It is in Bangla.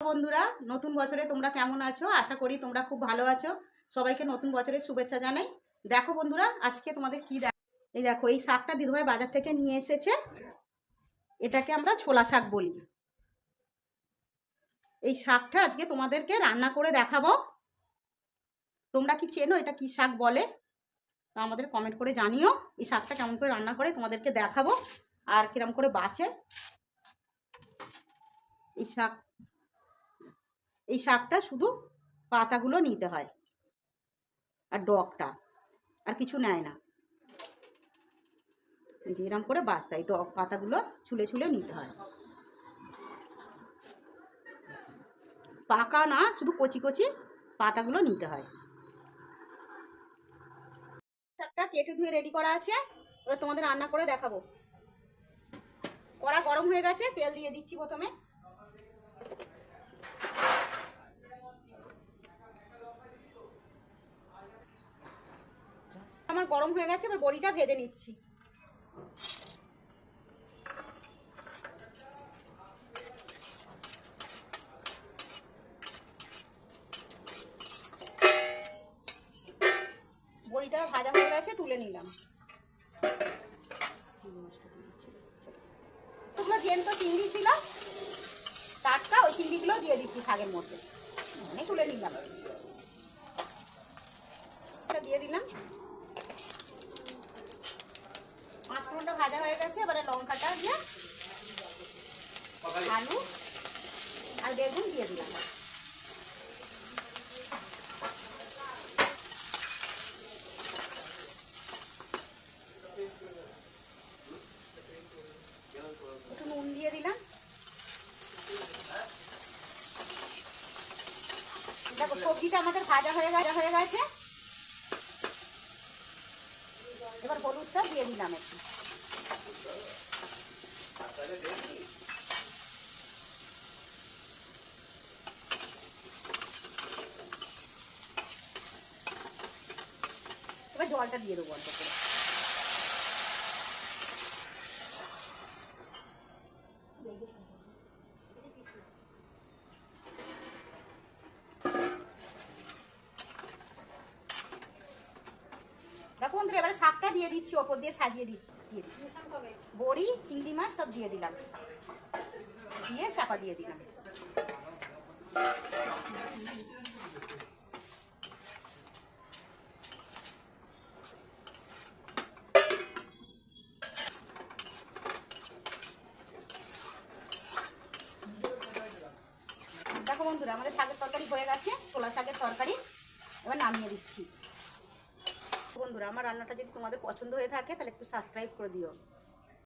বন্ধুরা, নতুন বছরে তোমরা কেমন আছো? আশা করি তোমরা খুব ভালো আছো। সবাইকে নতুন বছরের শুভেচ্ছা জানাই। দেখো বন্ধুরা, আজকে তোমাদের কি এই দেখো, এই শাকটা দিদিভাই বাজার থেকে নিয়ে এসেছে। এটাকে আমরা ছোলা শাক বলি। এই শাকটা আজকে তোমাদেরকে রান্না করে দেখাবো। তোমরা কি চেনো এটা কি শাক বলে? তা আমাদের কমেন্ট করে জানিও। এই শাকটা কেমন করে রান্না করে তোমাদেরকে দেখাবো, আর কিরম করে বাছে এই শাকটা শুধু পাতাগুলো নিতে হয়, আর ডগটা, আর কিছু নেয় না। এরকম করে বাছতে হয়, ডগ পাতাগুলো ছুলে ছুলে নিতে হয়। পাকা না, শুধু কচি কচি পাতাগুলো নিতে হয়। শাকটা কেটে ধুয়ে রেডি করা আছে, এবার তোমাদের রান্না করে দেখাবো। কড়া গরম হয়ে গেছে, তেল দিয়ে দিচ্ছি প্রথমে। আমার গরম হয়ে গেছে, এবার বড়িটা ভেজে নিচ্ছি। বড়িটা ভাজা হয়ে গেছে, তুলে নিলাম। ওগুলো জ্যান্ত চিংড়ি ছিল টাটকা, ওই চিংড়িগুলো দিয়ে দিচ্ছি শাকের মধ্যে, তুলে নিলাম। দিয়ে দিলাম। 5 মিনিটটা ভাজা হয়ে গেছে, এবারে লঙ্কাটা দিয়ে আলু আর বেগুন দিয়ে দিলাম। একটু নুন দিয়ে দিলাম। দেখো, সবজিটা আমাদের ভাজা হয়ে গেছে। এবার হলুদটা দিয়ে দিলাম একটু। এবার জলটা দিয়ে দেবো অল্প করে। দেখো বন্ধুরা, এবারে শাকটা দিয়ে দিচ্ছি, ওপর দিয়ে সাজিয়ে দিচ্ছি। বড়ি, চিংড়ি মাছ সব দিয়ে দিলাম, দিয়ে চাপা দিয়ে দিলাম। দেখো বন্ধুরা, আমাদের শাকের তরকারি হয়ে গেছে, ছোলা শাকের তরকারি। এবার নামিয়ে দিচ্ছি। বন্ধুরা, আমার রান্নাটা যদি তোমাদের পছন্দ হয়ে থাকে তাহলে একটু সাবস্ক্রাইব করে দিও।